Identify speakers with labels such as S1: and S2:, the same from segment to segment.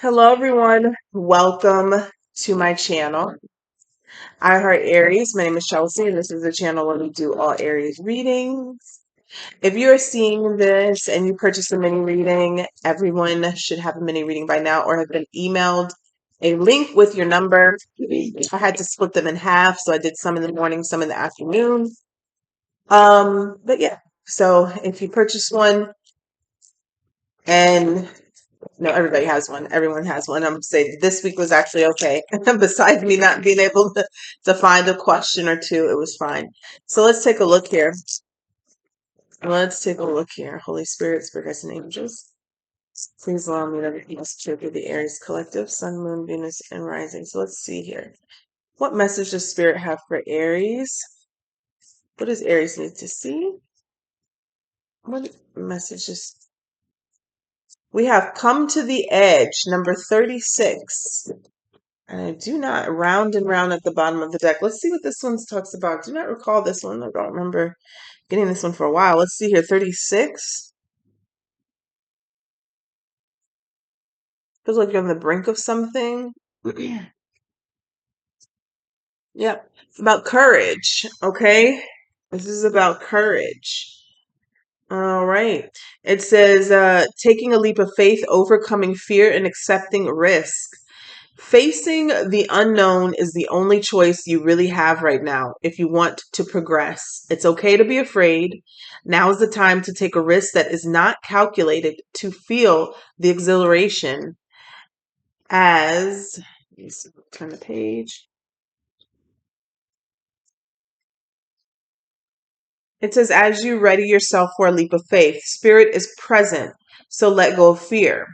S1: Hello, everyone. Welcome to my channel. I heart Aries. My name is Chelsea, and this is the channel where we do all Aries readings. If you are seeing this and you purchased a mini reading, everyone should have a mini reading by now or have been emailed a link with your number. I had to split them in half, so I did some in the morning, some in the afternoon. But yeah, so if you purchase one and no, everybody has one. Everyone has one. I'm gonna say this week was actually okay. Besides me not being able to find a question or two, it was fine. So let's take a look here. Let's take a look here. Holy Spirit, Spirit guides and angels. Please allow me to be true through the Aries collective, Sun, Moon, Venus, and Rising. So let's see here. What message does Spirit have for Aries? What does Aries need to see? What messages? We have come to the edge, number 36. And I do not round and round at the bottom of the deck. Let's see what this one talks about. Do not recall this one. I don't remember getting this one for a while. Let's see here. 36. Feels like you're on the brink of something. Yep. It's about courage. Okay. This is about courage. All right. It says taking a leap of faith, overcoming fear, and accepting risk. Facing the unknown is the only choice you really have right now if you want to progress. It's okay to be afraid. Now is the time to take a risk that is not calculated to feel the exhilaration as, let me see, turn the page. It says, as you ready yourself for a leap of faith, spirit is present, so let go of fear.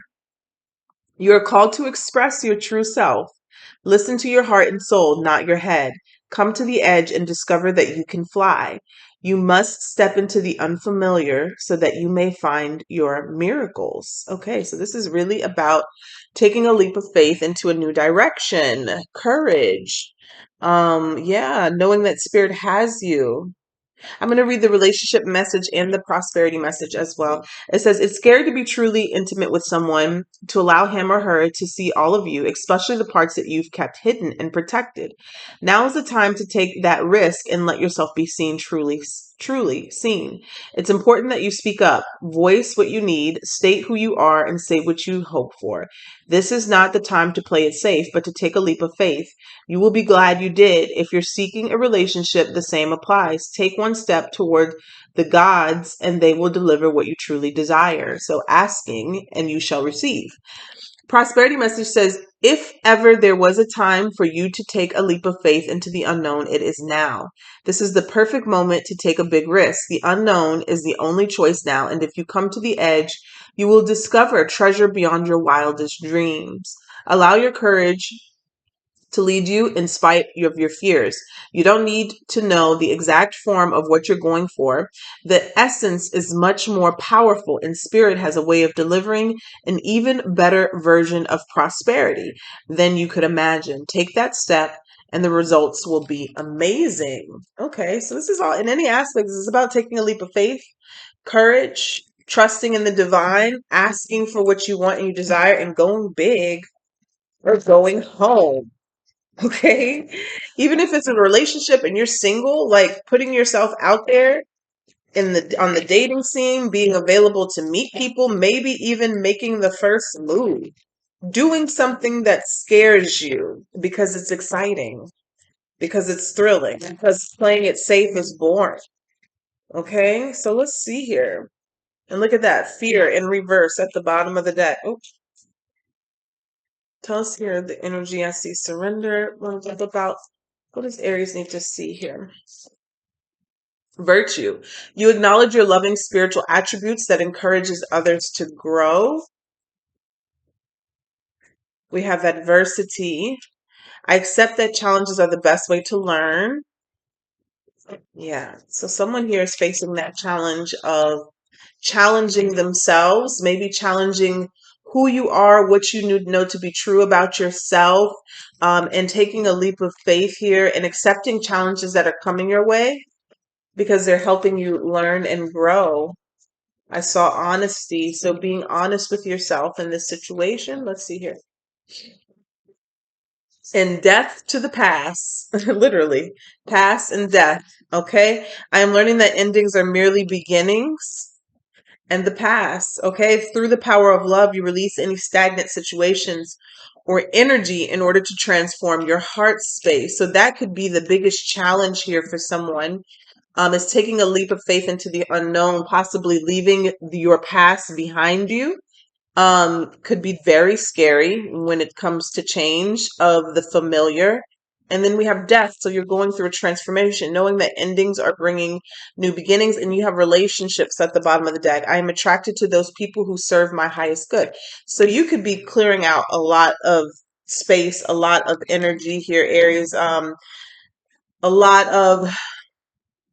S1: You are called to express your true self. Listen to your heart and soul, not your head. Come to the edge and discover that you can fly. You must step into the unfamiliar so that you may find your miracles. Okay, so this is really about taking a leap of faith into a new direction, courage. Yeah, knowing that spirit has you. I'm going to read the relationship message and the prosperity message as well. It says, it's scary to be truly intimate with someone, to allow him or her to see all of you, especially the parts that you've kept hidden and protected. Now is the time to take that risk and let yourself be seen, truly seen. It's important that you speak up, voice what you need, state who you are, and say what you hope for. This is not the time to play it safe, but to take a leap of faith. You will be glad you did. If you're seeking a relationship, the same applies. Take one step toward the gods and they will deliver what you truly desire. So asking and you shall receive. Prosperity message says, if ever there was a time for you to take a leap of faith into the unknown, it is now. This is the perfect moment to take a big risk. The unknown is the only choice now. And if you come to the edge, you will discover treasure beyond your wildest dreams. Allow your courage to lead you in spite of your fears. You don't need to know the exact form of what you're going for. The essence is much more powerful, and spirit has a way of delivering an even better version of prosperity than you could imagine. Take that step and the results will be amazing. Okay, so this is all in any aspect. This is about taking a leap of faith, courage, trusting in the divine, asking for what you want and you desire, and going big or going home. Okay. Even if it's a relationship and you're single, like putting yourself out there in the on the dating scene, being available to meet people, maybe even making the first move, doing something that scares you because it's exciting, because it's thrilling, because playing it safe is boring. Okay. So let's see here. And look at that fear in reverse at the bottom of the deck. Oops. Tell us here the energy I see surrender. What about what does Aries need to see here? Virtue. You acknowledge your loving spiritual attributes that encourages others to grow. We have adversity. I accept that challenges are the best way to learn. Yeah. So someone here is facing that challenge of challenging themselves, maybe challenging who you are, what you know to be true about yourself, and taking a leap of faith here and accepting challenges that are coming your way because they're helping you learn and grow. I saw honesty. So being honest with yourself in this situation. Let's see here. And death to the past, literally, past and death. Okay. I am learning that endings are merely beginnings and the past. Okay. Through the power of love, you release any stagnant situations or energy in order to transform your heart space. So that could be the biggest challenge here for someone. Is taking a leap of faith into the unknown, possibly leaving your past behind you. Could be very scary when it comes to change of the familiar. And then we have death. So you're going through a transformation, knowing that endings are bringing new beginnings, and you have relationships at the bottom of the deck. I am attracted to those people who serve my highest good. So you could be clearing out a lot of space, a lot of energy here, Aries. A lot of,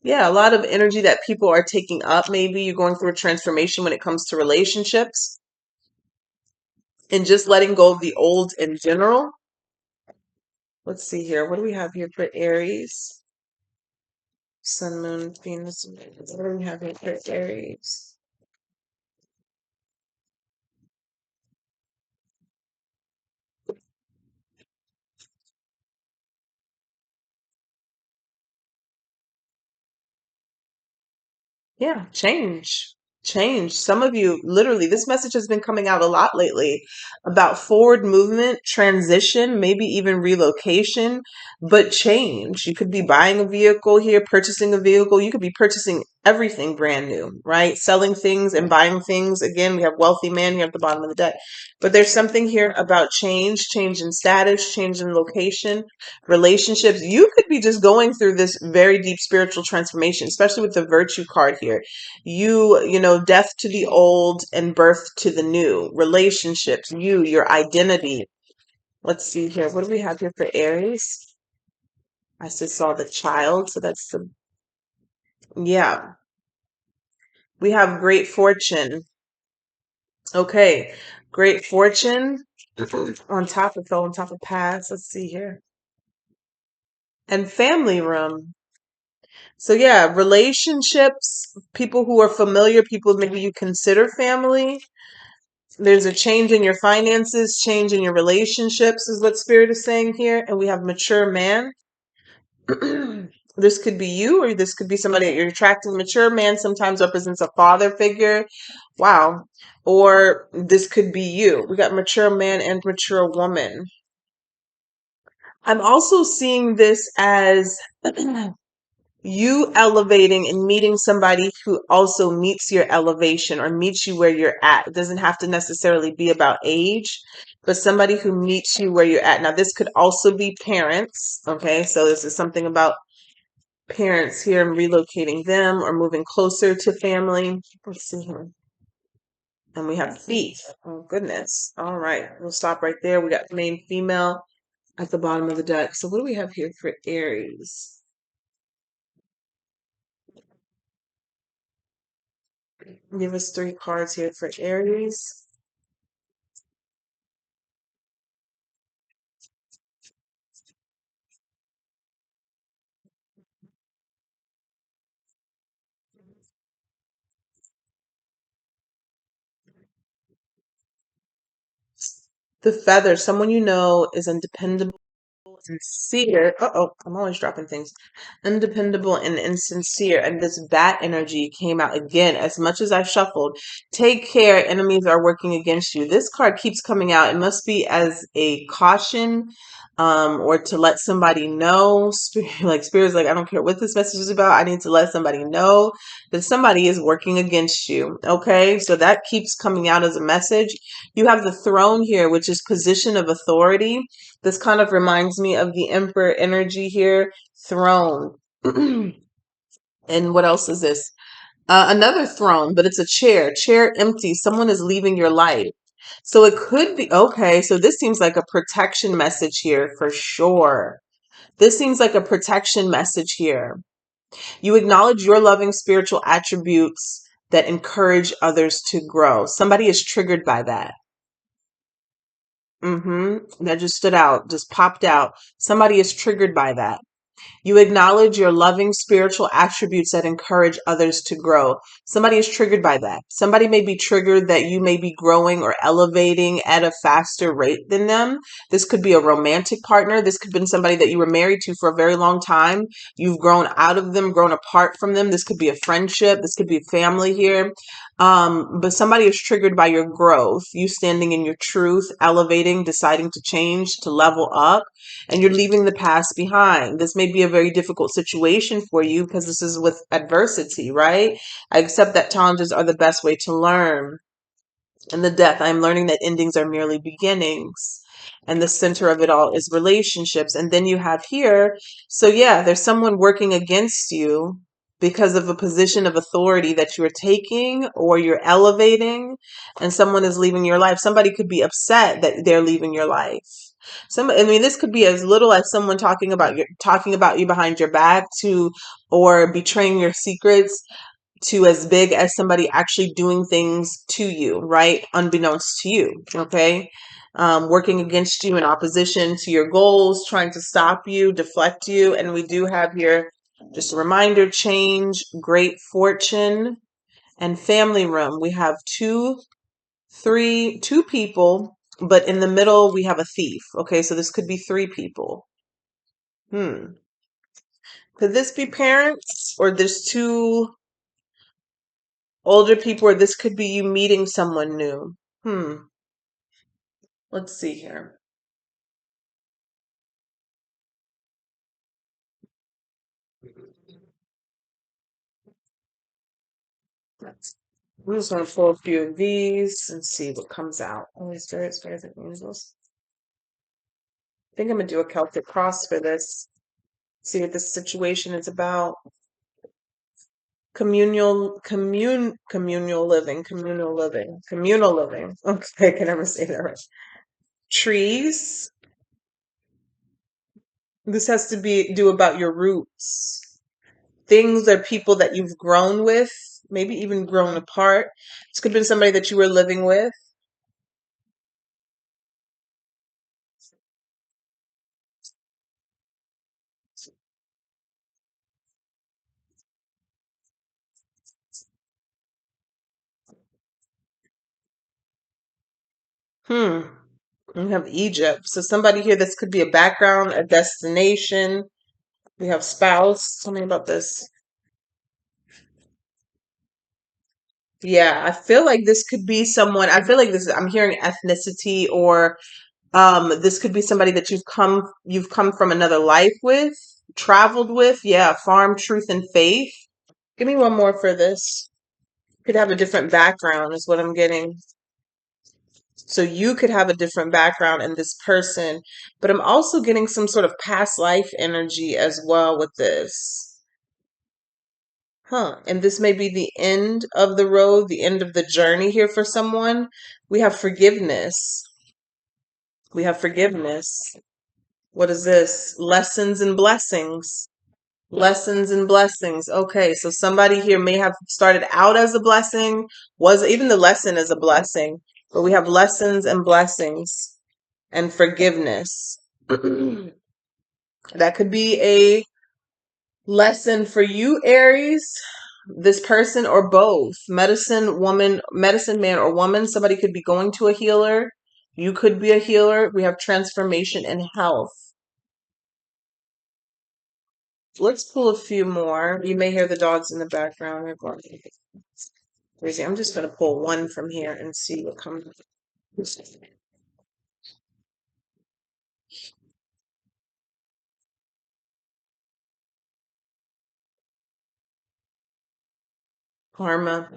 S1: yeah, a lot of energy that people are taking up. Maybe you're going through a transformation when it comes to relationships and just letting go of the old in general. Let's see here. What do we have here for Aries? Sun, Moon, Venus. What do we have here for Aries? Yeah, change. Change. Some of you, literally, this message has been coming out a lot lately about forward movement, transition, maybe even relocation, but change. You could be buying a vehicle here, purchasing a vehicle. You could be purchasing everything brand new, right? Selling things and buying things. Again, we have wealthy man here at the bottom of the deck. But there's something here about change in status, change in location, relationships. You could be just going through this very deep spiritual transformation, especially with the virtue card here. You know, death to the old and birth to the new. Relationships, your identity. Let's see here. What do we have here for Aries? I just saw the child, so that's the, yeah. We have great fortune. Okay. Great fortune on top of, fell on top of past. Let's see here. And family room. So yeah, relationships, people who are familiar, people maybe you consider family. There's a change in your finances, change in your relationships is what Spirit is saying here. And we have mature man. This could be you, or this could be somebody that you're attracting. Mature man sometimes represents a father figure. Wow. Or this could be you. We got mature man and mature woman. I'm also seeing this as you elevating and meeting somebody who also meets your elevation or meets you where you're at. It doesn't have to necessarily be about age, but somebody who meets you where you're at. Now, this could also be parents. Okay, so this is something about parents here and relocating them or moving closer to family. Let's see here. And we have feet. Oh, goodness. All right, we'll stop right there. We got main female at the bottom of the deck. So, what do we have here for Aries? Give us 3 cards here for Aries. The feather, someone you know is undependable, sincere. Uh-oh, I'm always dropping things. Undependable and insincere. And this bat energy came out again. As much as I shuffled, take care, enemies are working against you. This card keeps coming out. It must be as a caution, or to let somebody know. Like Spirit's like, I don't care what this message is about. I need to let somebody know that somebody is working against you. Okay, so that keeps coming out as a message. You have the throne here, which is position of authority. This kind of reminds me of the Emperor energy here. Throne. And what else is this? Another throne, but it's a chair. Chair empty. Someone is leaving your life. So it could be, okay, so this seems like a protection message here for sure. This seems like a protection message here. You acknowledge your loving spiritual attributes that encourage others to grow. Somebody is triggered by that. That just stood out, just popped out. Somebody is triggered by that. You acknowledge your loving spiritual attributes that encourage others to grow. Somebody is triggered by that. Somebody may be triggered that you may be growing or elevating at a faster rate than them. This could be a romantic partner. This could have been somebody that you were married to for a very long time. You've grown out of them, grown apart from them. This could be a friendship. This could be family here. But somebody is triggered by your growth, you standing in your truth, elevating, deciding to change, to level up, and you're leaving the past behind. This may be a very difficult situation for you because this is with adversity, right? I accept that challenges are the best way to learn. And the death, I'm learning that endings are merely beginnings. And the center of it all is relationships. And then you have here, so yeah, there's someone working against you because of a position of authority that you're taking or you're elevating, and someone is leaving your life. Somebody could be upset that they're leaving your life. I mean, this could be as little as someone talking about you behind your back to, or betraying your secrets, to as big as somebody actually doing things to you, right? Unbeknownst to you, okay? Working against you in opposition to your goals, trying to stop you, deflect you. And we do have here just a reminder, change, great fortune, and family room. We have two people, but in the middle we have a thief. Okay, so this could be three people. Could this be parents, or there's two older people, or this could be you meeting someone new? Let's see here. I'm just going to pull a few of these and see what comes out. Holy Spirit, spirits, and angels. I think I'm going to do a Celtic cross for this. See what this situation is about. Communal living. Okay, I can never say that right. Trees. This has to do about your roots. Things or people that you've grown with, maybe even grown apart. This could have been somebody that you were living with. Hmm. We have Egypt. So somebody here, this could be a background, a destination. We have spouse. Tell me about this. Yeah, I feel like this could be someone. I feel like I'm hearing ethnicity, or this could be somebody that you've come from another life with, traveled with. Yeah, farm, truth, and faith. Give me one more for this. Could have a different background, is what I'm getting. So you could have a different background in this person, but I'm also getting some sort of past life energy as well with this. Huh. And this may be the end of the road, the end of the journey here for someone. We have forgiveness. We have forgiveness. What is this? Lessons and blessings. Lessons and blessings. Okay, so somebody here may have started out as a blessing, was even the lesson is a blessing, but we have lessons and blessings and forgiveness. That could be a lesson for you, Aries, this person, or both. Medicine woman, medicine man or woman. Somebody could be going to a healer. You could be a healer. We have transformation and health. Let's pull a few more. You may hear the dogs in the background. They're going crazy. I'm just going to pull one from here and see what comes. Karma.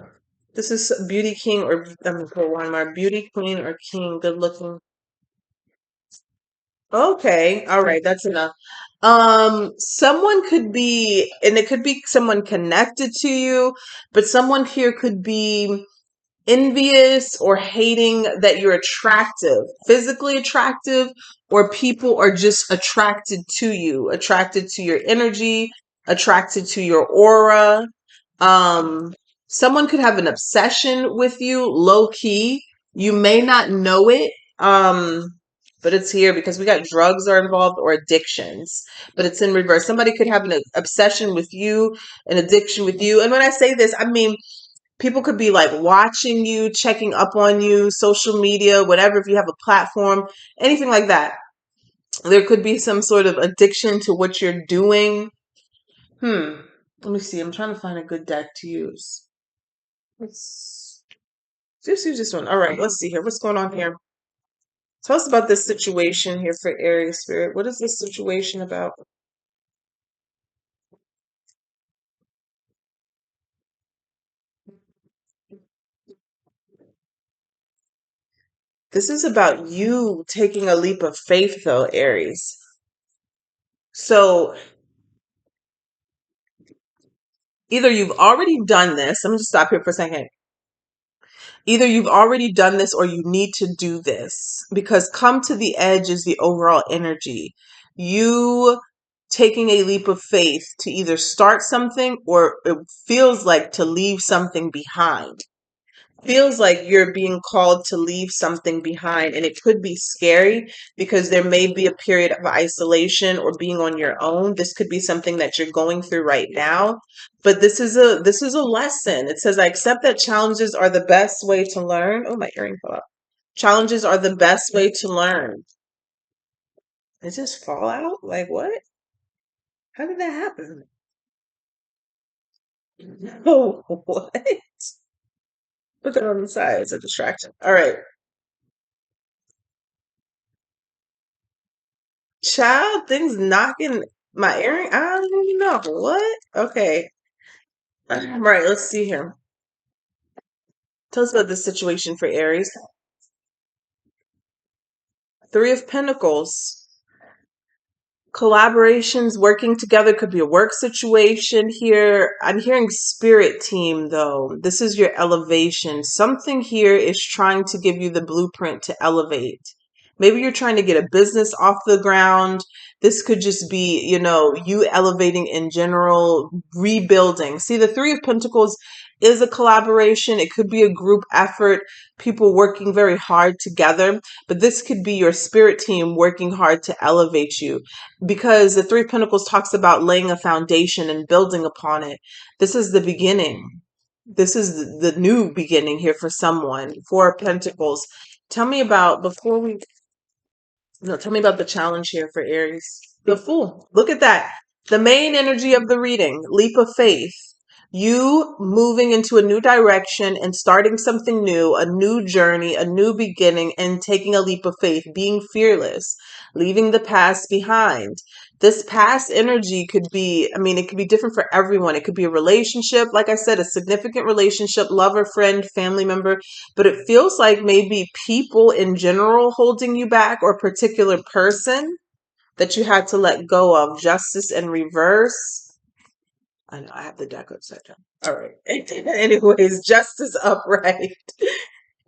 S1: This is beauty king, or I'm going to pull one more. Beauty queen or king, good looking. Okay, all right, that's enough. Someone could be, and it could be someone connected to you, but someone here could be envious or hating that you're attractive, physically attractive, or people are just attracted to you, attracted to your energy, attracted to your aura. Um, Someone could have an obsession with you, low key. You may not know it. but it's here because we got drugs are involved or addictions, but it's in reverse. Somebody could have an obsession with you, an addiction with you. And when I say this, I mean, people could be like watching you, checking up on you, social media, whatever, if you have a platform, anything like that. There could be some sort of addiction to what you're doing. Let me see. I'm trying to find a good deck to use. Let's just use this one. All right, let's see here. What's going on here? Tell us about this situation here for Aries Spirit. What is this situation about? This is about you taking a leap of faith, though, Aries. So either you've already done this. Let me just stop here for a second. Either you've already done this or you need to do this, because come to the edge is the overall energy. You taking a leap of faith to either start something or it feels like to leave something behind. Feels like you're being called to leave something behind, and it could be scary because there may be a period of isolation or being on your own. This could be something that you're going through right now, but this is a lesson. It says, I accept that challenges are the best way to learn. Oh, my earring fell out. Challenges are the best way to learn. It just fall out? Like what? How did that happen? Oh, what? Put that on the side. It's a distraction. All right. Child, things knocking my earring. I don't even know. What? Okay. Right, let's see here. Tell us about this situation for Aries. Three of Pentacles. Collaborations, working together could be a work situation here. I'm hearing spirit team though. This is your elevation. Something here is trying to give you the blueprint to elevate. Maybe you're trying to get a business off the ground. This could just be, you elevating in general, rebuilding. See, the Three of Pentacles is a collaboration. It could be a group effort, people working very hard together, but this could be your spirit team working hard to elevate you, because the Three of Pentacles talks about laying a foundation and building upon it. This is the beginning. This is the new beginning here for someone. Four of Pentacles. Tell me about before we no, tell me about the challenge here for Aries. The Fool. Look at that. The main energy of the reading, leap of faith. You moving into a new direction and starting something new, a new journey, a new beginning, and taking a leap of faith, being fearless, leaving the past behind. This past energy could be, it could be different for everyone. It could be a relationship, like I said, a significant relationship, lover, friend, family member, but it feels like maybe people in general holding you back, or a particular person that you had to let go of. Justice in reverse. I know I have the deck upside down. All right. Anyways, justice upright.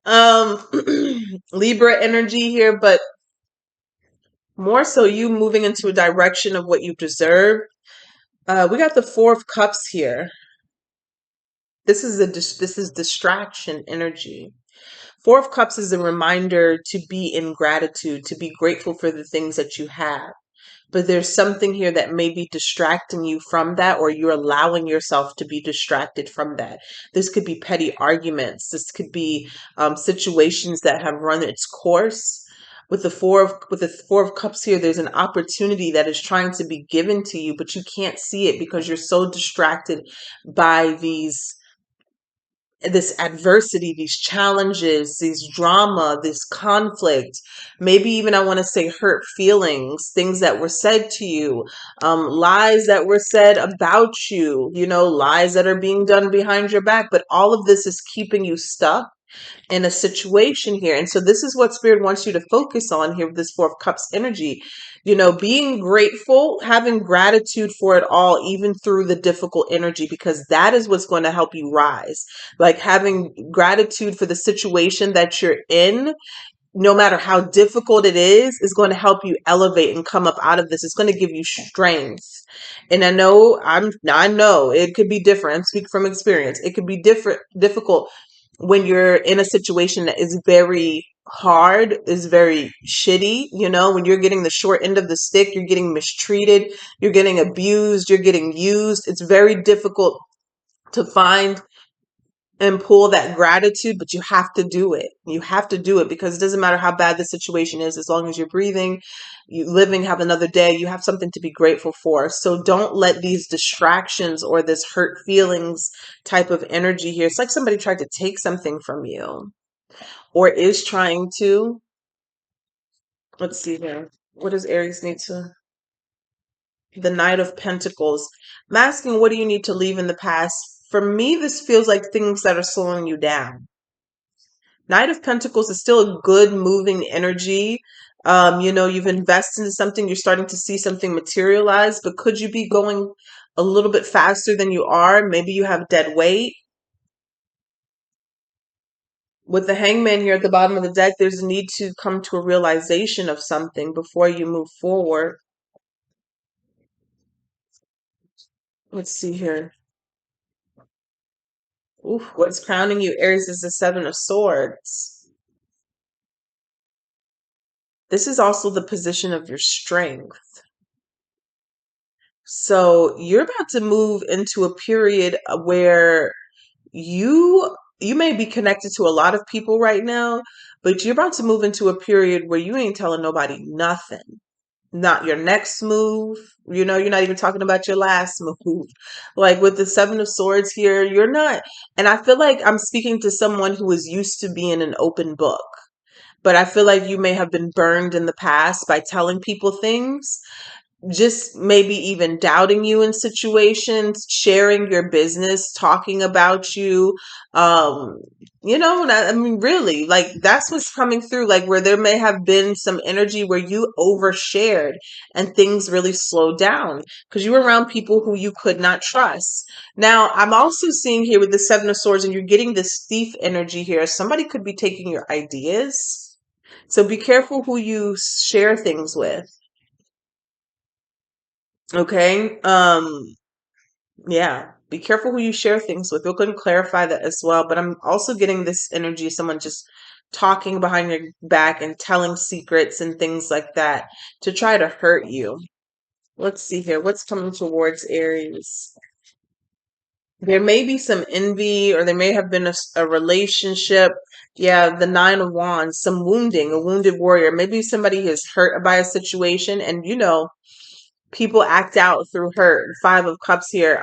S1: Um Libra energy here, but more so you moving into a direction of what you deserve. We got the Four of Cups here. This is distraction energy. Four of Cups is a reminder to be in gratitude, to be grateful for the things that you have. But there's something here that may be distracting you from that, or you're allowing yourself to be distracted from that. This could be petty arguments. This could be situations that have run its course. With the Four of Cups here, there's an opportunity that is trying to be given to you, but you can't see it because you're so distracted by this adversity, these challenges, these drama, this conflict, maybe even I want to say hurt feelings, things that were said to you, lies that were said about you, lies that are being done behind your back. But all of this is keeping you stuck in a situation here. And so this is what Spirit wants you to focus on here with this Four of Cups energy. Being grateful, having gratitude for it all, even through the difficult energy, because that is what's going to help you rise. Like having gratitude for the situation that you're in, no matter how difficult it is going to help you elevate and come up out of this. It's going to give you strength. And I know it could be different. I'm speaking from experience. It could be difficult when you're in a situation that is very hard, is very shitty. You know, when you're getting the short end of the stick, you're getting mistreated, you're getting abused, you're getting used. It's very difficult to find and pull that gratitude, but you have to do it. You have to do it because it doesn't matter how bad the situation is, as long as you're breathing, you living, have another day, you have something to be grateful for. So don't let these distractions or this hurt feelings type of energy here. It's like somebody tried to take something from you or is trying to. Let's see here. What does Aries need to? The Knight of Pentacles. I'm asking, what do you need to leave in the past? For me, this feels like things that are slowing you down. Knight of Pentacles is still a good moving energy. You know, you've invested in something, you're starting to see something materialize, but could you be going a little bit faster than you are? Maybe you have dead weight. With the Hangman here at the bottom of the deck, there's a need to come to a realization of something before you move forward. Let's see here. Oof, what's crowning you, Aries, is the Seven of Swords. This is also the position of your strength. So you're about to move into a period where you may be connected to a lot of people right now, but you're about to move into a period where you ain't telling nobody nothing. Not your next move. You know, you're not even talking about your last move. Like with the Seven of Swords here, you're not. And I feel like I'm speaking to someone who is used to being an open book. But I feel like you may have been burned in the past by telling people things, just maybe even doubting you in situations, sharing your business, talking about you. Um, you know, I mean, really, like that's what's coming through, like where there may have been some energy where you overshared and things really slowed down because you were around people who you could not trust. Now, I'm also seeing here with the Seven of Swords, and you're getting this thief energy here. Somebody could be taking your ideas. So be careful who you share things with. Okay. Yeah. Be careful who you share things with. We're going to clarify that as well. But I'm also getting this energy of someone just talking behind your back and telling secrets and things like that to try to hurt you. Let's see here. What's coming towards Aries? There may be some envy, or there may have been a relationship. Yeah, the Nine of Wands, some wounding, a wounded warrior. Maybe somebody is hurt by a situation, and you know, people act out through hurt. Five of Cups here.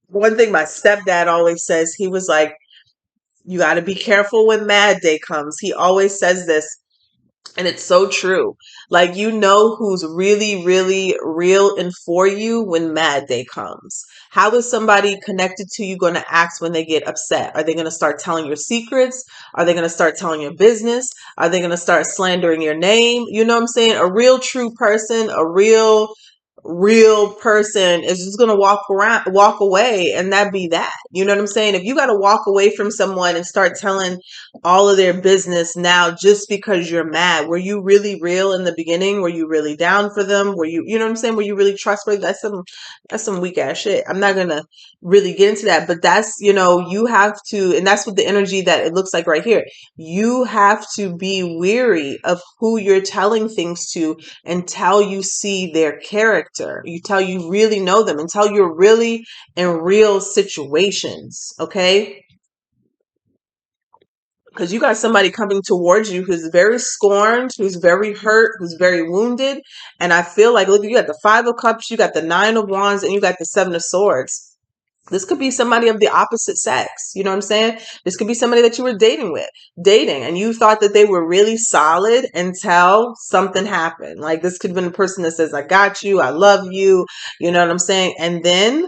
S1: One thing my stepdad always says, he was like, you got to be careful when mad day comes. He always says this. And it's so true. Like, you know who's really, really real and for you when mad day comes. How is somebody connected to you going to act when they get upset? Are they going to start telling your secrets? Are they going to start telling your business? Are they going to start slandering your name? You know what I'm saying? A real true person, a real person is just going to walk away, and that be that. You know what I'm saying? If you got to walk away from someone and start telling all of their business now just because you're mad, were you really real in the beginning? Were you really down for them? Were you know what I'm saying? Were you really trustworthy? That's some weak ass shit. I'm not going to really get into that, but that's, you know, you have to, and that's what the energy that it looks like right here. You have to be weary of who you're telling things to until you see their character, until you really know them, until you're really in real situations, okay? Because you got somebody coming towards you who's very scorned, who's very hurt, who's very wounded. And I feel like, look, you got the Five of Cups, you got the Nine of Wands, and you got the Seven of Swords. This could be somebody of the opposite sex. You know what I'm saying? This could be somebody that you were dating, and you thought that they were really solid until something happened. Like, this could have been a person that says, I got you, I love you. You know what I'm saying? And then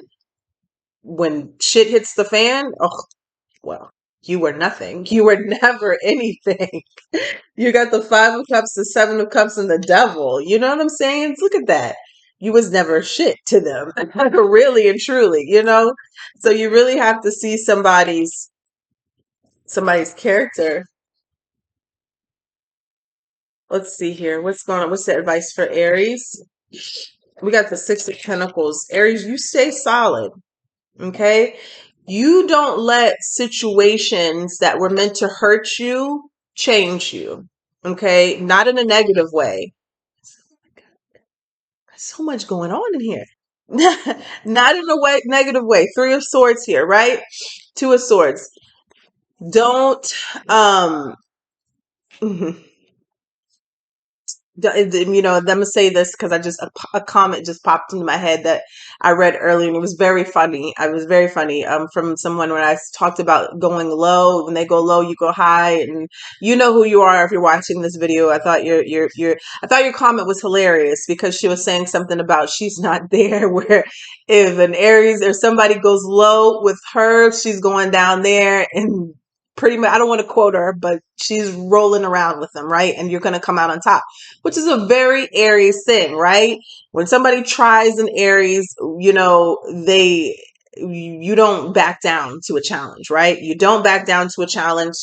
S1: when shit hits the fan, oh, well, you were nothing. You were never anything. You got the Five of Cups, the Seven of Cups, and the Devil. You know what I'm saying? Look at that. You was never shit to them, really and truly, you know? So you really have to see somebody's character. Let's see here. What's going on? What's the advice for Aries? We got the Six of Pentacles. Aries, you stay solid. Okay? You don't let situations that were meant to hurt you change you. Okay? Not in a negative way. There's so much going on in here. Not in a way negative way. Three of Swords here, right? Two of Swords. Don't you know, I'm gonna say this because I just a comment just popped into my head that I read earlier, and it was very funny. I was very funny. From someone when I talked about going low. When they go low, you go high, and you know who you are if you're watching this video. I thought I thought your comment was hilarious because she was saying something about she's not there. Where if an Aries or somebody goes low with her, she's going down there and. Pretty much, I don't want to quote her, but she's rolling around with them, right? And you're going to come out on top, which is a very Aries thing, right? When somebody tries an Aries, you know, you don't back down to a challenge, right? You don't back down to a challenge.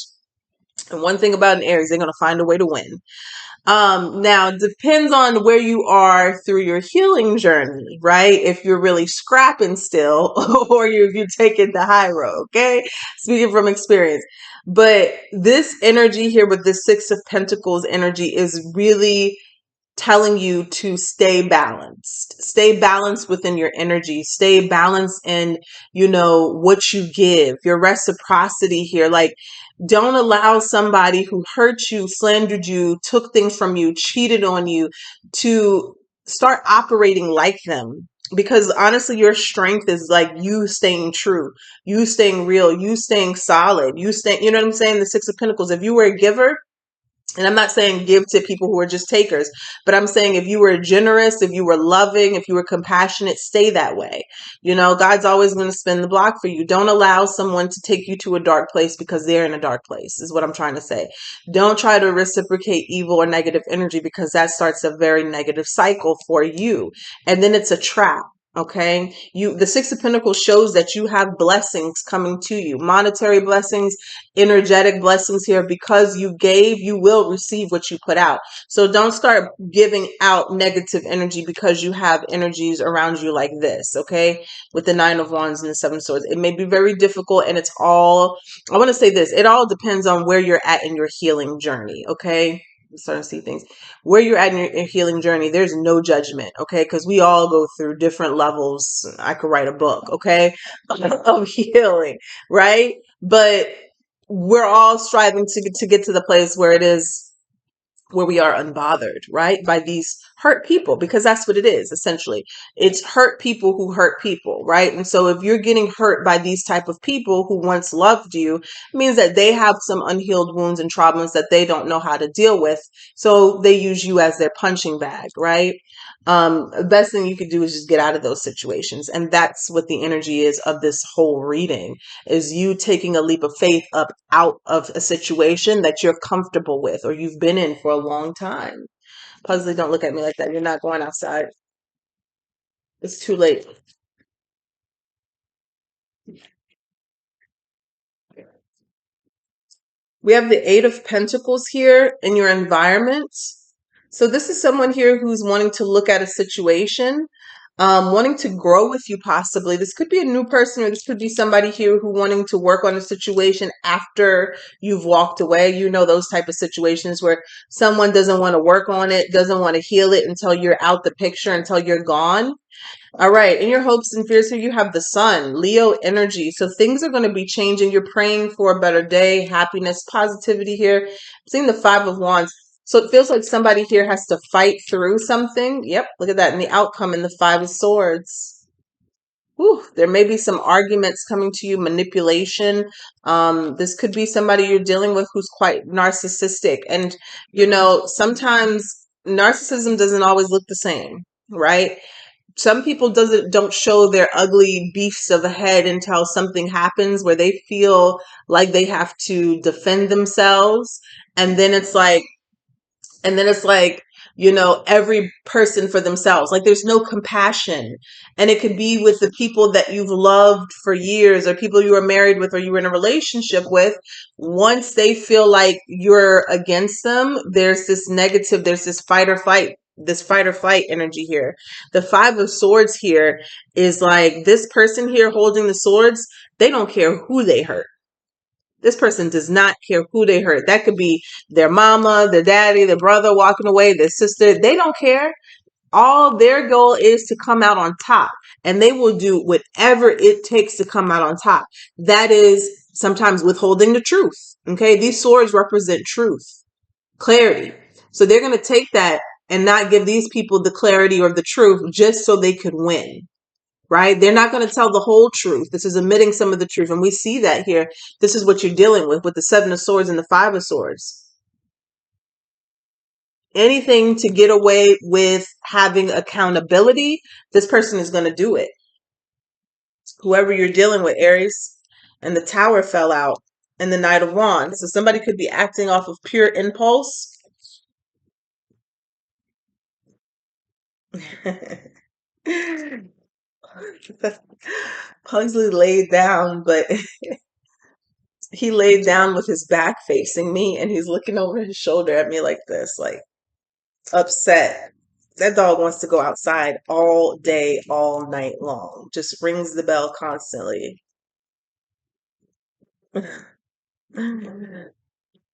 S1: And one thing about an Aries, they're going to find a way to win. Now it depends on where you are through your healing journey, right? If you're really scrapping still or if you're taking the high road, okay? Speaking from experience. But this energy here with the Six of Pentacles energy is really telling you to stay balanced within your energy, stay balanced in, you know, what you give, your reciprocity here. Like, don't allow somebody who hurt you, slandered you, took things from you, cheated on you to start operating like them. Because honestly, your strength is like you staying true, you staying real, you staying solid, you staying, you know what I'm saying? The Six of Pentacles, if you were a giver, and I'm not saying give to people who are just takers, but I'm saying if you were generous, if you were loving, if you were compassionate, stay that way. You know, God's always going to spin the block for you. Don't allow someone to take you to a dark place because they're in a dark place, is what I'm trying to say. Don't try to reciprocate evil or negative energy because that starts a very negative cycle for you. And then it's a trap. Okay. The Six of Pentacles shows that you have blessings coming to you, monetary blessings, energetic blessings here. Because you gave, you will receive what you put out. So don't start giving out negative energy because you have energies around you like this, okay? With the Nine of Wands and the Seven of Swords. It may be very difficult, and it's all, I want to say this, it all depends on where you're at in your healing journey, okay? I'm starting to see things. Where you're at in your healing journey, there's no judgment, okay? Because we all go through different levels. I could write a book, okay? Of healing, right? But we're all striving to get to the place where it is where we are unbothered, right? By these hurt people, because that's what it is, essentially. It's hurt people who hurt people, right? And so if you're getting hurt by these type of people who once loved you, it means that they have some unhealed wounds and traumas that they don't know how to deal with. So they use you as their punching bag, right? The best thing you could do is just get out of those situations. And that's what the energy is of this whole reading, is you taking a leap of faith up out of a situation that you're comfortable with or you've been in for a long time. Puzzly, don't look at me like that. You're not going outside. It's too late. We have the Eight of Pentacles here in your environment. So this is someone here who's wanting to look at a situation, wanting to grow with you possibly. This could be a new person, or this could be somebody here who wanting to work on a situation after you've walked away. You know, those type of situations where someone doesn't want to work on it, doesn't want to heal it until you're out the picture, until you're gone. All right. In your hopes and fears here, you have the Sun, Leo energy. So things are going to be changing. You're praying for a better day, happiness, positivity here. I'm seeing the Five of Wands. So it feels like somebody here has to fight through something. Yep. Look at that. And the outcome in the Five of Swords. Whew, there may be some arguments coming to you, manipulation. This could be somebody you're dealing with who's quite narcissistic. And, you know, sometimes narcissism doesn't always look the same, right? Some people don't show their ugly beasts of a head until something happens where they feel like they have to defend themselves. And then it's like, you know, every person for themselves. Like there's no compassion. And it could be with the people that you've loved for years, or people you were married with, or you were in a relationship with. Once they feel like you're against them, there's this negative, there's this fight or flight this fight or flight energy here. The Five of Swords here is like this person here holding the swords, they don't care who they hurt. This person does not care who they hurt. That could be their mama, their daddy, their brother walking away, their sister. They don't care. All their goal is to come out on top, and they will do whatever it takes to come out on top. That is sometimes withholding the truth. Okay. These swords represent truth, clarity. So they're going to take that and not give these people the clarity or the truth just so they could win. Right? They're not going to tell the whole truth. This is omitting some of the truth. And we see that here. This is what you're dealing with the Seven of Swords and the Five of Swords. Anything to get away with having accountability, this person is going to do it. Whoever you're dealing with, Aries, and the Tower fell out, and the Knight of Wands. So somebody could be acting off of pure impulse. Pugsley laid down, but he laid down with his back facing me, and he's looking over his shoulder at me like this, like upset. That dog wants to go outside all day, all night long. Just rings the bell constantly.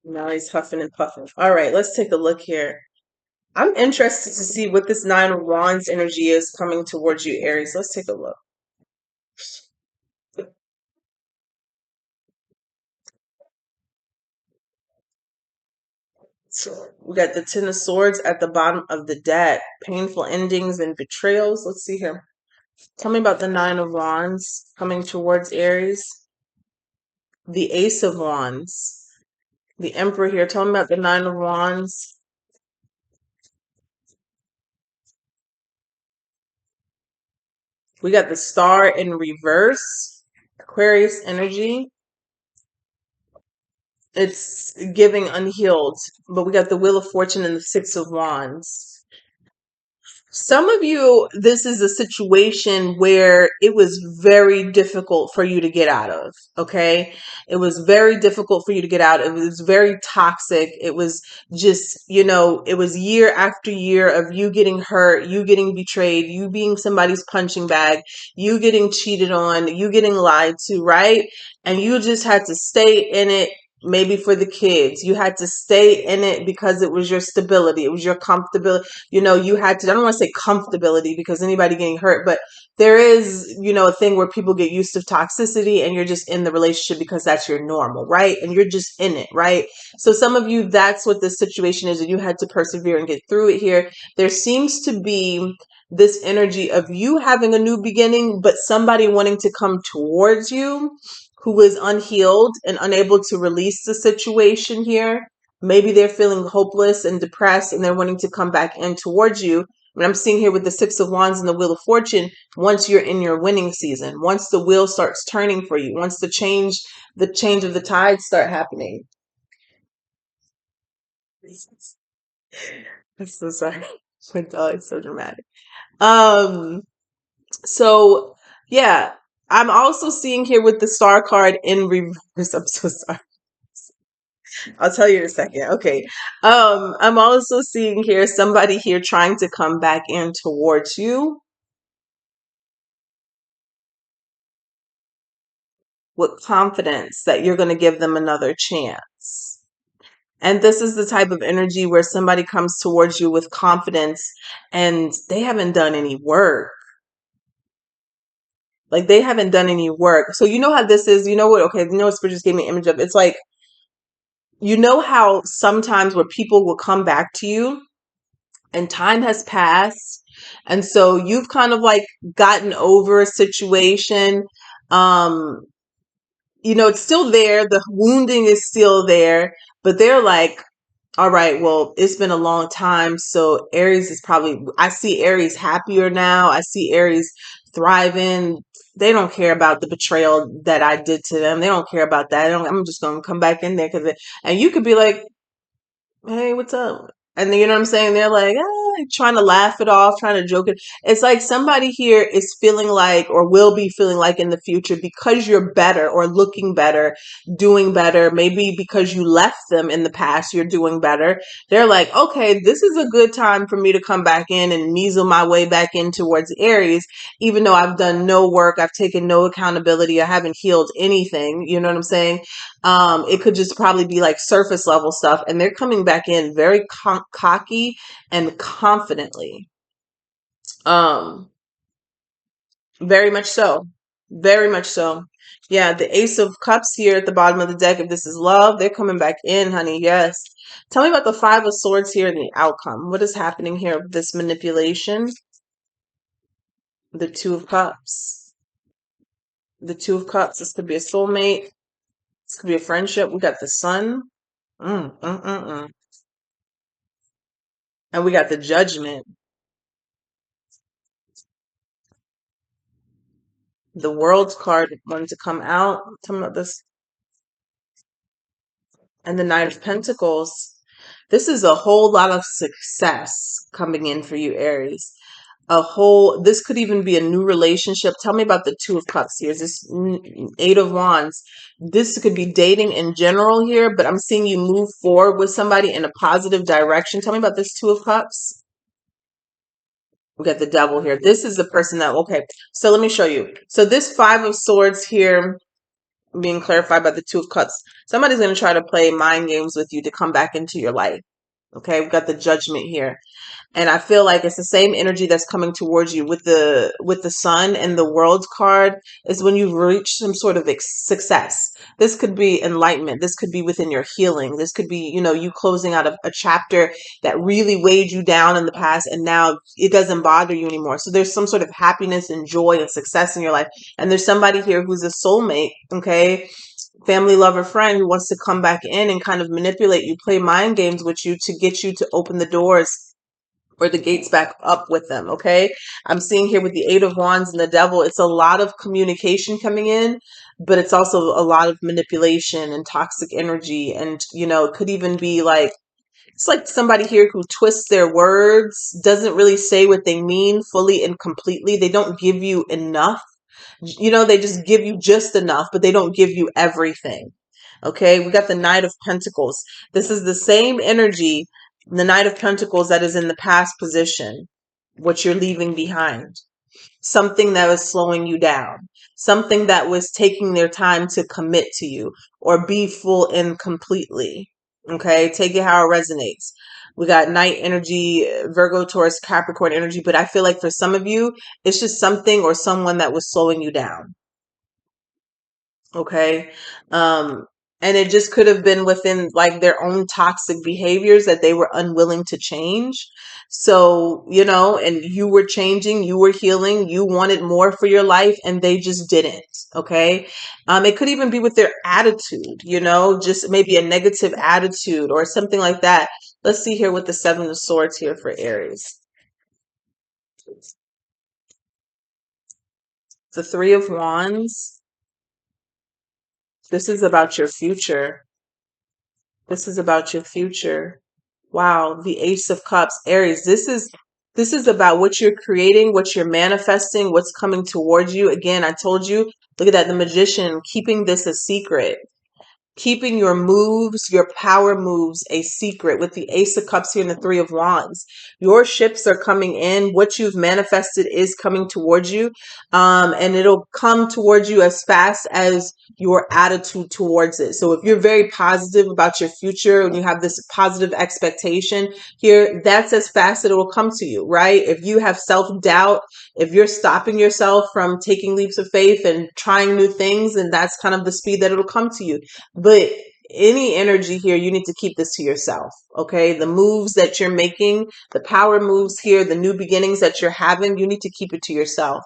S1: Now he's huffing and puffing. All right, let's take a look here. I'm interested to see what this Nine of Wands energy is coming towards you, Aries. Let's take a look. So we got the Ten of Swords at the bottom of the deck. Painful endings and betrayals. Let's see here. Tell me about the Nine of Wands coming towards Aries. The Ace of Wands. The Emperor here. Tell me about the Nine of Wands. We got the Star in reverse. Aquarius energy. It's giving unhealed. But we got the Wheel of Fortune and the Six of Wands. Some of you, this is a situation where it was very difficult for you to get out of. Okay. It was very difficult for you to get out. It was very toxic. It was just, it was year after year of you getting hurt, you getting betrayed, you being somebody's punching bag, you getting cheated on, you getting lied to, right? And you just had to stay in it. Maybe for the kids, you had to stay in it because it was your stability. It was your comfortability. You had to, I don't want to say comfortability because anybody getting hurt, but there is, a thing where people get used to toxicity and you're just in the relationship because that's your normal, right? And you're just in it, right? So some of you, that's what the situation is, and you had to persevere and get through it here. There seems to be this energy of you having a new beginning, but somebody wanting to come towards you who is unhealed and unable to release the situation here. Maybe they're feeling hopeless and depressed and they're wanting to come back in towards you. But I'm seeing here with the Six of Wands and the Wheel of Fortune, once you're in your winning season, once the wheel starts turning for you, once the change of the tides start happening. I'm so sorry. My dog is so dramatic. So yeah, I'm also seeing here with the Star card in reverse. I'm so sorry. I'll tell you in a second. Okay. I'm also seeing here somebody here trying to come back in towards you with confidence that you're going to give them another chance. And this is the type of energy where somebody comes towards you with confidence and they haven't done any work. Like they haven't done any work. So you know how this is, you know what? Okay, what Spirit just gave me an image of? It's like, how sometimes where people will come back to you and time has passed, and so you've kind of like gotten over a situation. um it's still there, the wounding is still there, but they're like, all right, well, it's been a long time, so Aries is probably, I see Aries happier now, I see Aries thriving. They don't care about the betrayal that I did to them. They don't care about that. I'm just gonna come back in there and you could be like, hey, what's up? And you know what I'm saying? They're like, trying to laugh it off, trying to joke it. It's like somebody here is feeling like, or will be feeling like in the future, because you're better or looking better, doing better, maybe because you left them in the past, you're doing better. They're like, okay, this is a good time for me to come back in and measle my way back in towards Aries, even though I've done no work, I've taken no accountability, I haven't healed anything. You know what I'm saying? It could just probably be like surface level stuff, and they're coming back in very cocky and confidently. Um, very much so. Very much so. Yeah, the Ace of Cups here at the bottom of the deck. If this is love, they're coming back in, honey. Yes. Tell me about the Five of Swords here and the outcome. What is happening here with this manipulation? The Two of Cups. The Two of Cups. This could be a soulmate. This could be a friendship. We got the Sun. Mm, mm, mm, mm. And we got the Judgment. The World's card wanted to come out. Tell me about this. And the Knight of Pentacles. This is a whole lot of success coming in for you, Aries. This could even be a new relationship. Tell me about the Two of Cups here. Is this Eight of Wands? This could be dating in general here, but I'm seeing you move forward with somebody in a positive direction. Tell me about this Two of Cups. We got the Devil here. This is the person that, okay, so let me show you. So this Five of Swords here, being clarified by the Two of Cups. Somebody's going to try to play mind games with you to come back into your life. Okay, we've got the Judgment here. And I feel like it's the same energy that's coming towards you with the Sun and the World card is when you've reached some sort of success. This could be enlightenment. This could be within your healing. This could be, you closing out a chapter that really weighed you down in the past, and now it doesn't bother you anymore. So there's some sort of happiness and joy and success in your life. And there's somebody here who's a soulmate, okay? Family, lover, friend who wants to come back in and kind of manipulate you, play mind games with you to get you to open the doors or the gates back up with them. Okay. I'm seeing here with the Eight of Wands and the Devil, it's a lot of communication coming in, but it's also a lot of manipulation and toxic energy. And, it could even be like, it's like somebody here who twists their words, doesn't really say what they mean fully and completely. They don't give you enough. They just give you just enough, but they don't give you everything. Okay, we got the Knight of Pentacles. This is the same energy, the Knight of Pentacles, that is in the past position, what you're leaving behind. Something that was slowing you down, something that was taking their time to commit to you or be full and completely. Okay, take it how it resonates. We got night energy, Virgo, Taurus, Capricorn energy, but I feel like for some of you, it's just something or someone that was slowing you down. Okay. Um, and it just could have been within like their own toxic behaviors that they were unwilling to change. So, and you were changing, you were healing, you wanted more for your life, and they just didn't. Okay. It could even be with their attitude, just maybe a negative attitude or something like that. Let's see here with the Seven of Swords here for Aries. The Three of Wands. This is about your future. This is about your future. Wow, the Ace of Cups, Aries. This is about what you're creating, what you're manifesting, what's coming towards you. Again, I told you, look at that, the Magician, keeping this a secret. Keeping your moves, your power moves a secret with the Ace of Cups here and the Three of Wands. Your ships are coming in. What you've manifested is coming towards you. And it'll come towards you as fast as your attitude towards it. So if you're very positive about your future and you have this positive expectation here, that's as fast as it will come to you, right? If you have self-doubt, if you're stopping yourself from taking leaps of faith and trying new things, and that's kind of the speed that it'll come to you. But any energy here, you need to keep this to yourself. Okay. The moves that you're making, the power moves here, the new beginnings that you're having, you need to keep it to yourself,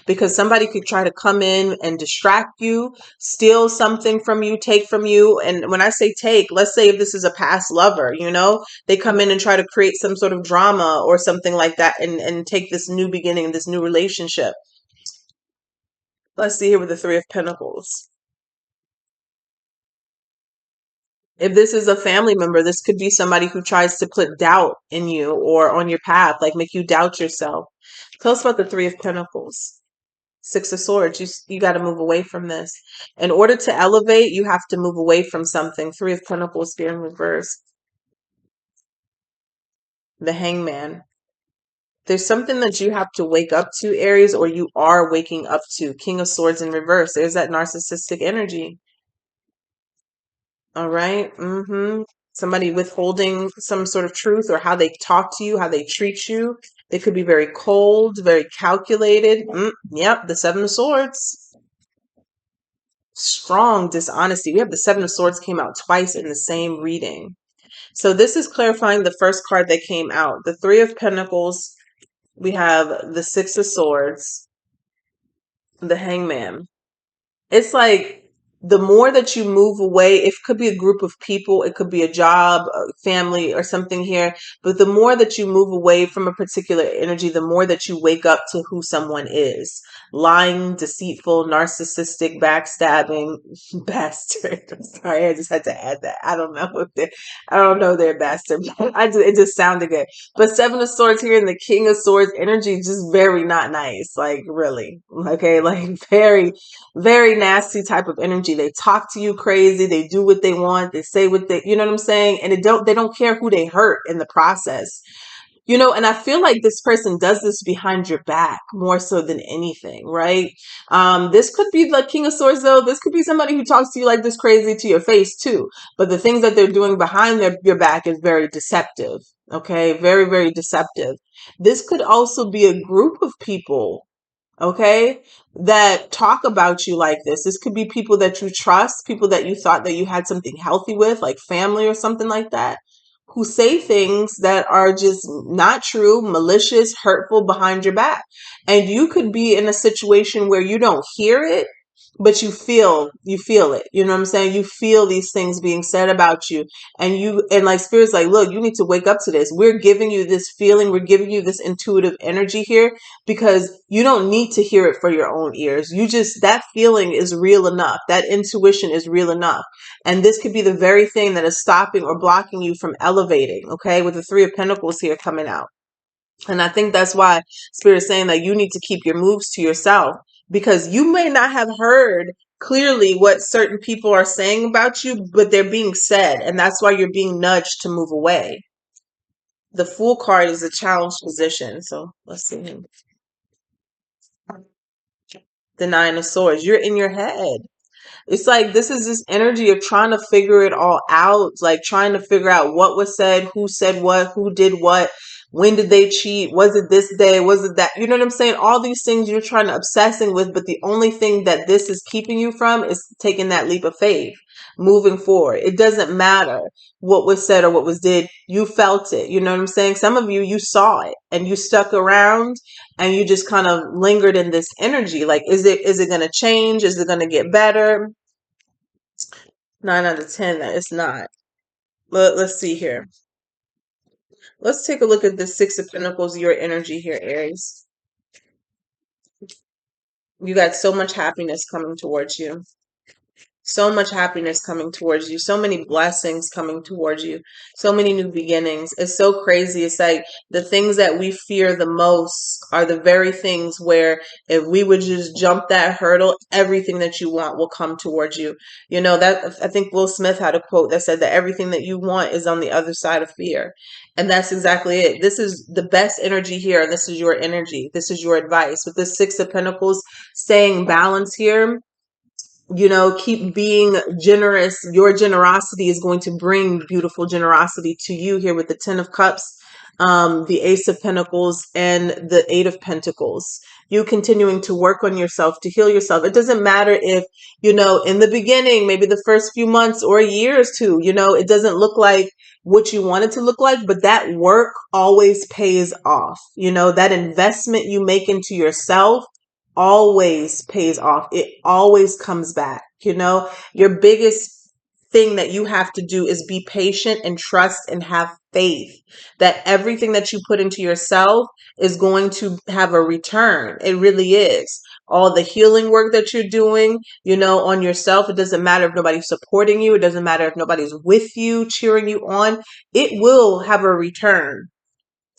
S1: because somebody could try to come in and distract you, steal something from you, take from you. And when I say take, let's say if this is a past lover, they come in and try to create some sort of drama or something like that and take this new beginning, this new relationship. Let's see here with the Three of Pentacles. If this is a family member, this could be somebody who tries to put doubt in you or on your path, like make you doubt yourself. Tell us about the Three of Pentacles. Six of Swords. You got to move away from this. In order to elevate, you have to move away from something. Three of Pentacles here in reverse. The Hangman. There's something that you have to wake up to, Aries, or you are waking up to. King of Swords in reverse. There's that narcissistic energy. All right. Somebody withholding some sort of truth or how they talk to you, how they treat you. They could be very cold, very calculated. Yep, the Seven of Swords. Strong dishonesty. We have the Seven of Swords came out twice in the same reading. So this is clarifying the first card that came out. The Three of Pentacles. We have the Six of Swords, the Hangman. It's like the more that you move away, it could be a group of people, it could be a job, a family, or something here. But the more that you move away from a particular energy, the more that you wake up to who someone is. Lying, deceitful, narcissistic, backstabbing, bastard. I'm sorry, I just had to add that. I don't know they're bastard. It just sounded good. But Seven of Swords here and the King of Swords energy just very not nice. Like really. Okay, like very very nasty type of energy. They talk to you crazy. They do what they want. They say what you know what I'm saying? And they don't care who they hurt in the process. And I feel like this person does this behind your back more so than anything, right? This could be the King of Swords, though. This could be somebody who talks to you like this crazy to your face, too. But the things that they're doing behind your back is very deceptive, okay? Very, very deceptive. This could also be a group of people, okay, that talk about you like this. This could be people that you trust, people that you thought that you had something healthy with, like family or something like that, who say things that are just not true, malicious, hurtful behind your back. And you could be in a situation where you don't hear it, but you feel it. You know what I'm saying? You feel these things being said about you. And like spirit's like, look, you need to wake up to this. We're giving you this feeling, we're giving you this intuitive energy here because you don't need to hear it for your own ears. That feeling is real enough. That intuition is real enough. And this could be the very thing that is stopping or blocking you from elevating, okay? With the Three of Pentacles here coming out. And I think that's why Spirit is saying that you need to keep your moves to yourself because you may not have heard clearly what certain people are saying about you, but they're being said. And that's why you're being nudged to move away. The Fool card is a challenged position. So let's see. The Nine of Swords. You're in your head. It's like this is this energy of trying to figure it all out, like trying to figure out what was said what, who did what, when did they cheat, was it this day, was it that, you know what I'm saying? All these things you're trying to obsessing with, but the only thing that this is keeping you from is taking that leap of faith, moving forward. It doesn't matter what was said or what was did. You felt it. You know what I'm saying? Some of you saw it and you stuck around and you just kind of lingered in this energy. Like, is it going to change? Is it going to get better? 9 out of 10 that it's not. Let's see here. Let's take a look at the Six of Pentacles, your energy here, Aries. You got so much happiness coming towards you. So much happiness coming towards you. So many blessings coming towards you. So many new beginnings. It's so crazy. It's like the things that we fear the most are the very things where if we would just jump that hurdle, everything that you want will come towards you. You know, that I think Will Smith had a quote that said that everything that you want is on the other side of fear. And that's exactly it. This is the best energy here. And this is your energy. This is your advice. With the Six of Pentacles, staying balanced here, keep being generous. Your generosity is going to bring beautiful generosity to you here with the Ten of Cups, the Ace of Pentacles, and the Eight of Pentacles. You continuing to work on yourself, to heal yourself. It doesn't matter if, in the beginning, maybe the first few months or a year or two, it doesn't look like what you want it to look like, but that work always pays off. That investment you make into yourself always pays off. It always comes back. Your biggest thing that you have to do is be patient and trust and have faith that everything that you put into yourself is going to have a return. It really is. all the healing work that you're doing, on yourself. It doesn't matter if nobody's supporting you. It doesn't matter if nobody's with you, cheering you on. It will have a return.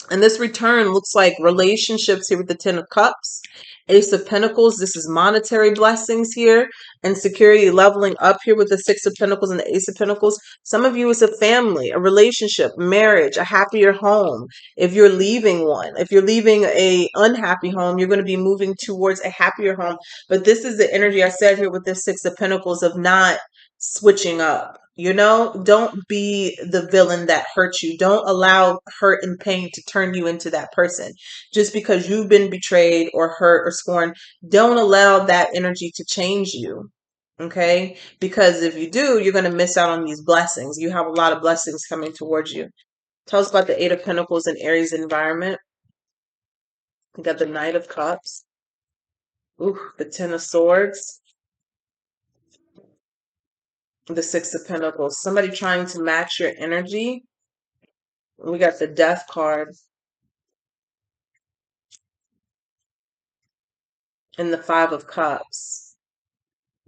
S1: And this return looks like relationships here with the Ten of Cups, Ace of Pentacles. This is monetary blessings here, and security leveling up here with the Six of Pentacles and the Ace of Pentacles. Some of you, it's a family, a relationship, marriage, a happier home. If you're leaving one, if you're leaving a unhappy home, you're going to be moving towards a happier home. But this is the energy I said here with the Six of Pentacles of not switching up. Don't be the villain that hurts you. Don't allow hurt and pain to turn you into that person. Just because you've been betrayed or hurt or scorned, don't allow that energy to change you. Okay? Because if you do, you're going to miss out on these blessings. You have a lot of blessings coming towards you. Tell us about the Eight of Pentacles and Aries environment. We got the Knight of Cups. Ooh, the Ten of Swords. The Six of Pentacles. Somebody trying to match your energy. We got the Death card and the Five of Cups.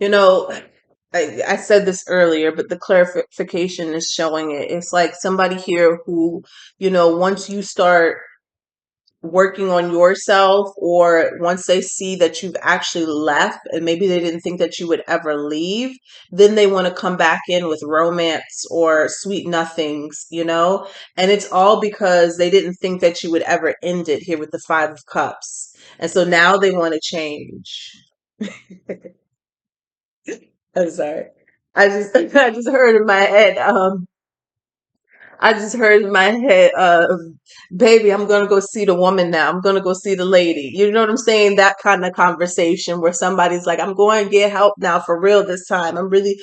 S1: I said this earlier, but the clarification is showing it. It's like somebody here who, once you start working on yourself, or once they see that you've actually left and maybe they didn't think that you would ever leave, then they want to come back in with romance or sweet nothings, and it's all because they didn't think that you would ever end it here with the Five of Cups. And so now they want to change. I'm sorry. I just heard in my head, baby, I'm gonna go see the woman now. I'm gonna go see the lady. You know what I'm saying? That kind of conversation where somebody's like, I'm going to get help now for real this time. I'm really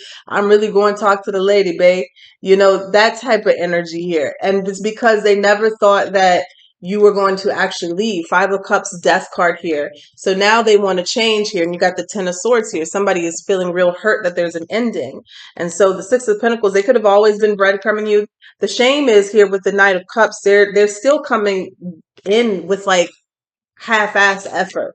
S1: going to talk to the lady, babe. That type of energy here. And it's because they never thought that you were going to actually leave. Five of Cups, Death card here. So now they want to change here. And you got the Ten of Swords here. Somebody is feeling real hurt that there's an ending. And so the Six of Pentacles, they could have always been breadcrumbing you. The shame is here with the Knight of Cups, they're still coming in with like half-ass effort,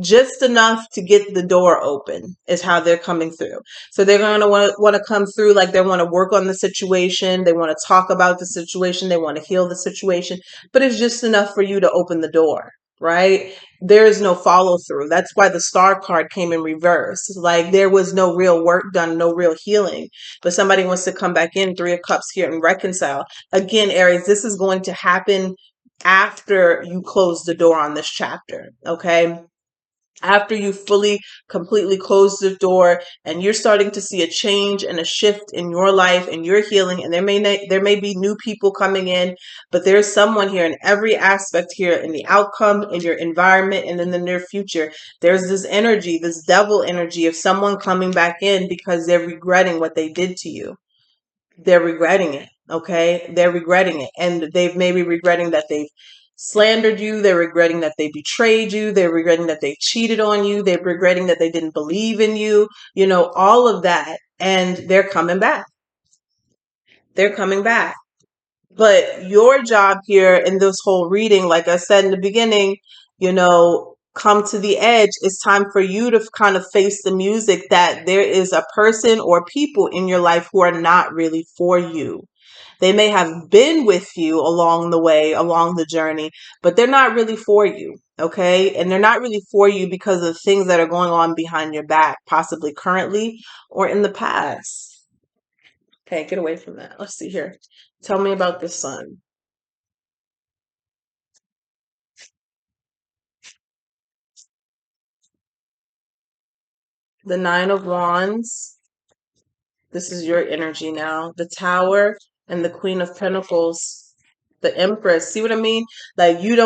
S1: just enough to get the door open is how they're coming through. So they're going to want to come through like they want to work on the situation, they want to talk about the situation, they want to heal the situation, but it's just enough for you to open the door, right? There is no follow through. That's why the Star card came in reverse. Like there was no real work done, no real healing, but somebody wants to come back in, Three of Cups here, and reconcile. Again, Aries, this is going to happen after you close the door on this chapter, okay? After you fully, completely close the door and you're starting to see a change and a shift in your life and your healing, and there may be new people coming in, but there's someone here in every aspect here, in the outcome, in your environment, and in the near future. There's this energy, this devil energy of someone coming back in because they're regretting what they did to you. They're regretting it. Okay. They're regretting it. And they've maybe regretting that they've slandered you. They're regretting that they betrayed you. They're regretting that they cheated on you. They're regretting that they didn't believe in you, all of that. And they're coming back. They're coming back. But your job here in this whole reading, like I said in the beginning, come to the edge. It's time for you to kind of face the music that there is a person or people in your life who are not really for you. They may have been with you along the way, along the journey, but they're not really for you. Okay. And they're not really for you because of things that are going on behind your back, possibly currently or in the past. Okay, get away from that. Let's see here. Tell me about the sun. The Nine of Wands. This is your energy now. The Tower and the Queen of Pentacles. The Empress. See what I mean? Like you're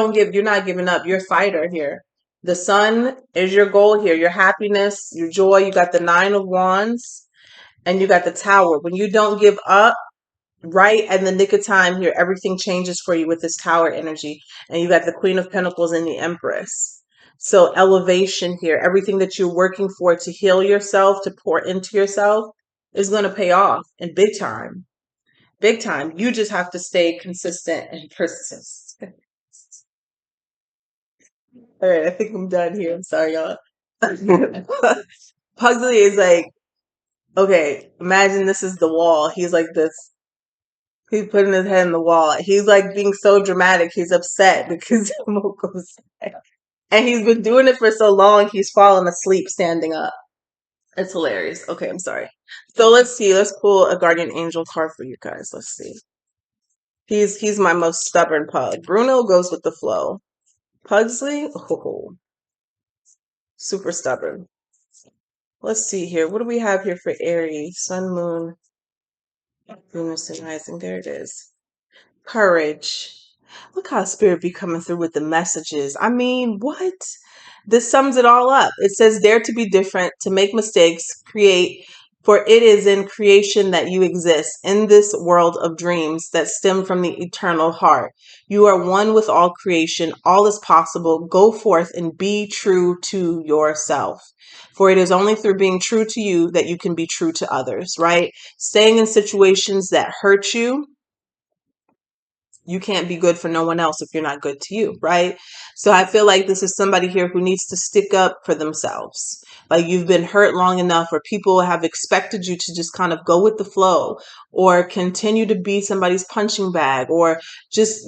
S1: not giving up. You're a fighter here. The sun is your goal here. Your happiness, your joy. You got the Nine of Wands and you got the Tower. When you don't give up, right at the nick of time here, everything changes for you with this Tower energy. And you got the Queen of Pentacles and the Empress. So elevation here, everything that you're working for to heal yourself, to pour into yourself, is going to pay off in big time. Big time. You just have to stay consistent and persist. All right, I think I'm done here. I'm sorry, y'all. Pugsley is like, okay, imagine this is the wall. He's like this. He's putting his head in the wall. He's like being so dramatic. He's upset because Moko's sick. And he's been doing it for so long, he's fallen asleep standing up. It's hilarious. Okay, I'm sorry. So let's see. Let's pull a guardian angel card for you guys. Let's see. He's my most stubborn pug. Bruno goes with the flow. Pugsley, oh, super stubborn. Let's see here. What do we have here for Aries? Sun, Moon, Venus, and Rising. There it is. Courage. Look how spirit be coming through with the messages. I mean, what? This sums it all up. It says, dare to be different, to make mistakes, create, for it is in creation that you exist, in this world of dreams that stem from the eternal heart. You are one with all creation. All is possible. Go forth and be true to yourself. For it is only through being true to you that you can be true to others, right? Staying in situations that hurt you, you can't be good for no one else if you're not good to you, right? So I feel like this is somebody here who needs to stick up for themselves. Like you've been hurt long enough, or people have expected you to just kind of go with the flow, or continue to be somebody's punching bag, or just,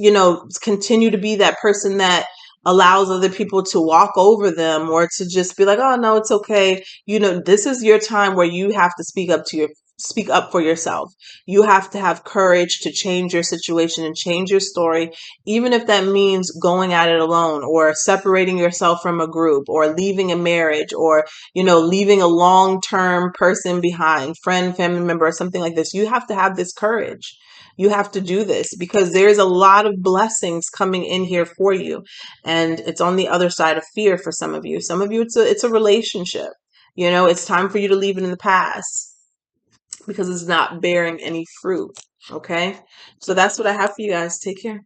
S1: continue to be that person that allows other people to walk over them, or to just be like, oh no, it's okay. This is your time where you have to speak up for yourself. You have to have courage to change your situation and change your story, even if that means going at it alone, or separating yourself from a group, or leaving a marriage, or, leaving a long-term person behind, friend, family member, or something like this. You have to have this courage. You have to do this because there's a lot of blessings coming in here for you. And it's on the other side of fear for some of you. Some of you, it's a relationship. It's time for you to leave it in the past because it's not bearing any fruit. Okay. So that's what I have for you guys. Take care.